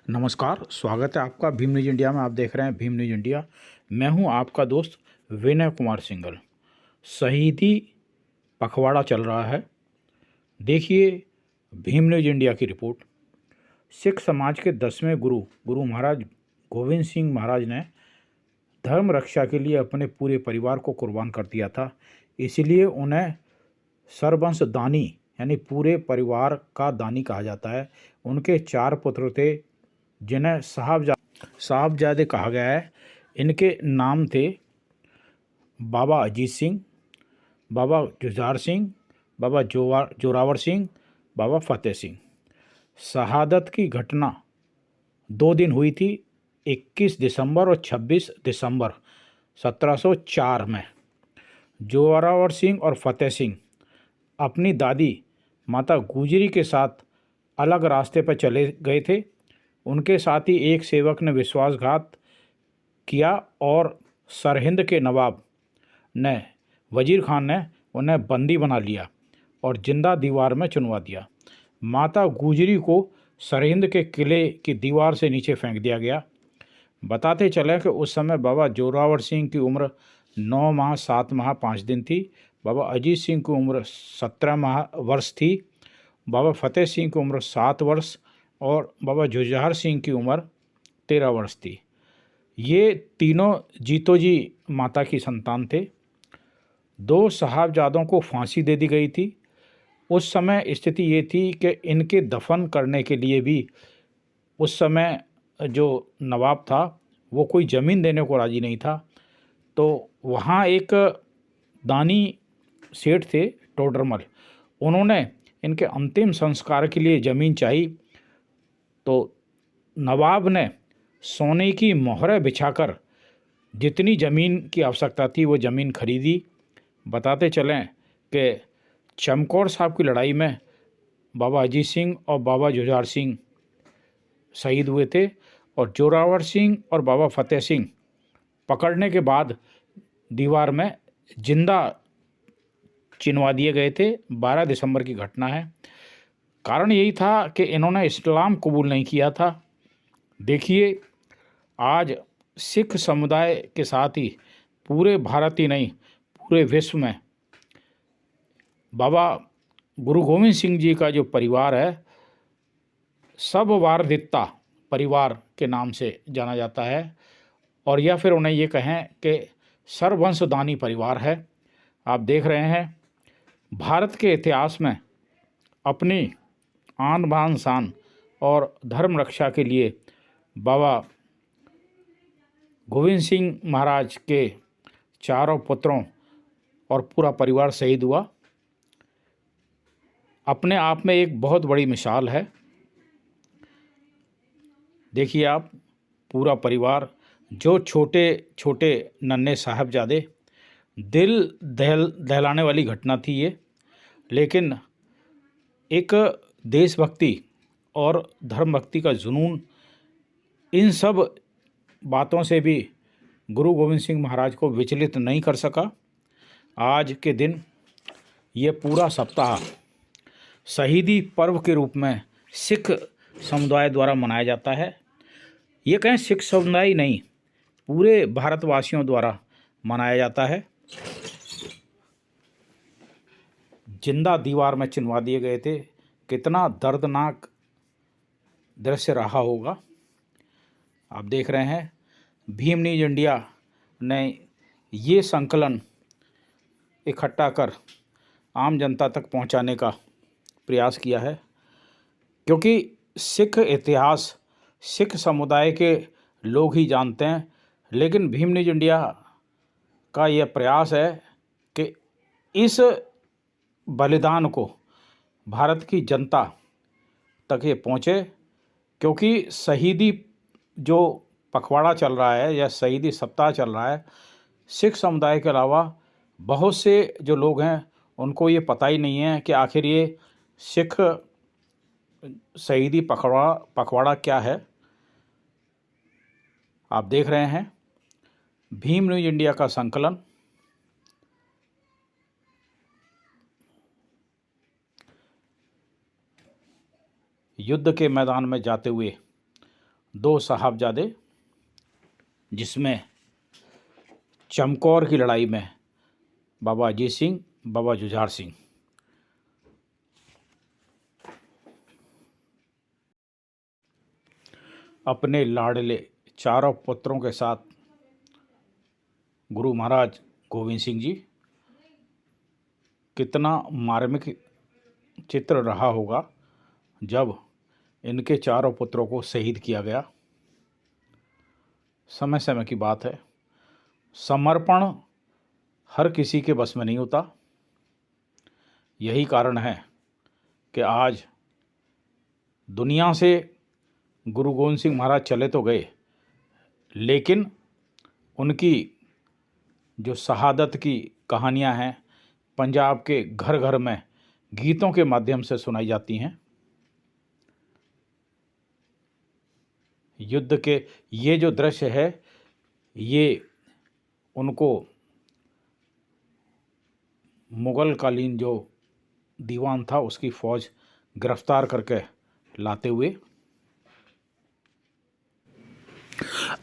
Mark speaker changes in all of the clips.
Speaker 1: नमस्कार, स्वागत है आपका भीम न्यूज़ इंडिया में। आप देख रहे हैं भीम न्यूज़ इंडिया। मैं हूं आपका दोस्त विनय कुमार सिंघल। शहीदी पखवाड़ा चल रहा है। देखिए भीम न्यूज़ इंडिया की रिपोर्ट। सिख समाज के 10वें गुरु महाराज गोविंद सिंह महाराज ने धर्म रक्षा के लिए अपने पूरे परिवार को कुर्बान कर दिया था। इसलिए उन्हें सर्वंश दानी यानी पूरे परिवार का दानी कहा जाता है। उनके 4 पुत्र थे जिन्हें साहबजादे कहा गया है। इनके नाम थे बाबा अजीत सिंह, बाबा जुझार सिंह, बाबा जोरावर सिंह, बाबा फतेह सिंह। शहादत की घटना 2 दिन हुई थी, 21 दिसंबर और 26 दिसंबर 1704 में। जोरावर सिंह और फतेह सिंह अपनी दादी माता गुजरी के साथ अलग रास्ते पर चले गए थे। उनके साथ ही एक सेवक ने विश्वासघात किया और सरहिंद के नवाब ने वजीर खान ने उन्हें बंदी बना लिया और जिंदा दीवार में चुनवा दिया। माता गुजरी को सरहिंद के किले की दीवार से नीचे फेंक दिया गया। बताते चले कि उस समय बाबा जोरावर सिंह की उम्र 9 माह 7 माह 5 दिन थी। बाबा अजीत सिंह की उम्र 17 वर्ष थी। बाबा फतेह सिंह की उम्र 7 वर्ष और बाबा जुझार सिंह की उम्र 13 वर्ष थी। ये तीनों जीतो जी माता की संतान थे। 2 साहबजादों को फांसी दे दी गई थी। उस समय स्थिति ये थी कि इनके दफन करने के लिए भी उस समय जो नवाब था वो कोई ज़मीन देने को राज़ी नहीं था। तो वहाँ एक दानी सेठ थे टोडरमल, उन्होंने इनके अंतिम संस्कार के लिए ज़मीन चाहिए। तो नवाब ने सोने की मोहरें बिछाकर जितनी ज़मीन की आवश्यकता थी वो ज़मीन खरीदी। बताते चलें कि चमकौर साहब की लड़ाई में बाबा अजीत सिंह और बाबा जुझार सिंह शहीद हुए थे और जोरावर सिंह और बाबा फतेह सिंह पकड़ने के बाद दीवार में जिंदा चिनवा दिए गए थे। 12 दिसंबर की घटना है। कारण यही था कि इन्होंने इस्लाम कबूल नहीं किया था। देखिए आज सिख समुदाय के साथ ही पूरे भारत ही नहीं पूरे विश्व में बाबा गुरु गोविंद सिंह जी का जो परिवार है सब वारदित्ता परिवार के नाम से जाना जाता है। और या फिर उन्हें ये कहें कि सर्ववंशदानी परिवार है। आप देख रहे हैं भारत के इतिहास में अपनी आन बान शान और धर्म रक्षा के लिए बाबा गोविंद सिंह महाराज के 4 पुत्रों और पूरा परिवार शहीद हुआ। अपने आप में एक बहुत बड़ी मिसाल है। देखिए आप पूरा परिवार, जो छोटे छोटे नन्हे साहबजादे, दिल दहलाने वाली घटना थी ये। लेकिन एक देशभक्ति और धर्म भक्ति का जुनून इन सब बातों से भी गुरु गोविंद सिंह महाराज को विचलित नहीं कर सका। आज के दिन ये पूरा सप्ताह शहीदी पर्व के रूप में सिख समुदाय द्वारा मनाया जाता है। ये कहें सिख समुदाय नहीं, पूरे भारतवासियों द्वारा मनाया जाता है। जिंदा दीवार में चिनवा दिए गए थे। कितना दर्दनाक दृश्य रहा होगा। आप देख रहे हैं भीम न्यूज़ इंडिया ने ये संकलन इकट्ठा कर आम जनता तक पहुंचाने का प्रयास किया है, क्योंकि सिख इतिहास सिख समुदाय के लोग ही जानते हैं। लेकिन भीम न्यूज़ इंडिया का यह प्रयास है कि इस बलिदान को भारत की जनता तक ये पहुँचे, क्योंकि शहीदी जो पखवाड़ा चल रहा है या शहीदी सप्ताह चल रहा है, सिख समुदाय के अलावा बहुत से जो लोग हैं उनको ये पता ही नहीं है कि आखिर ये सिख शहीदी पखवाड़ा क्या है। आप देख रहे हैं भीम न्यूज़ इंडिया का संकलन। युद्ध के मैदान में जाते हुए दो साहबजादे, जिसमें चमकौर की लड़ाई में बाबा अजीत सिंह, बाबा जुझार सिंह अपने लाडले चारों पुत्रों के साथ गुरु महाराज गोविंद सिंह जी, कितना मार्मिक चित्र रहा होगा जब इनके चारों पुत्रों को शहीद किया गया। समय समय की बात है, समर्पण हर किसी के बस में नहीं होता। यही कारण है कि आज दुनिया से गुरु गोविंद सिंह महाराज चले तो गए, लेकिन उनकी जो शहादत की कहानियां हैं पंजाब के घर घर में गीतों के माध्यम से सुनाई जाती हैं। युद्ध के ये जो दृश्य है, ये उनको मुग़ल कालीन जो दीवान था उसकी फ़ौज गिरफ्तार करके लाते हुए।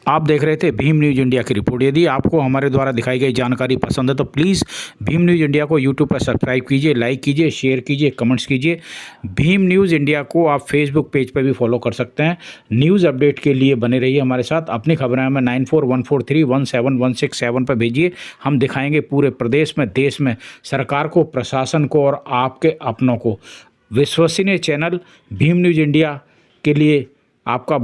Speaker 1: आप देख रहे थे भीम न्यूज़ इंडिया की रिपोर्ट। यदि आपको हमारे द्वारा दिखाई गई जानकारी पसंद है तो प्लीज़ भीम न्यूज़ इंडिया को यूट्यूब पर सब्सक्राइब कीजिए, लाइक कीजिए, शेयर कीजिए, कमेंट्स कीजिए। भीम न्यूज़ इंडिया को आप फेसबुक पेज पर भी फॉलो कर सकते हैं। न्यूज़ अपडेट के लिए बने रहिए हमारे साथ। अपनी खबरें हमें 9414317167 पर भेजिए। हम दिखाएंगे पूरे प्रदेश में, देश में सरकार को, प्रशासन को और आपके अपनों को। विश्वसनीय चैनल भीम न्यूज़ इंडिया के लिए आपका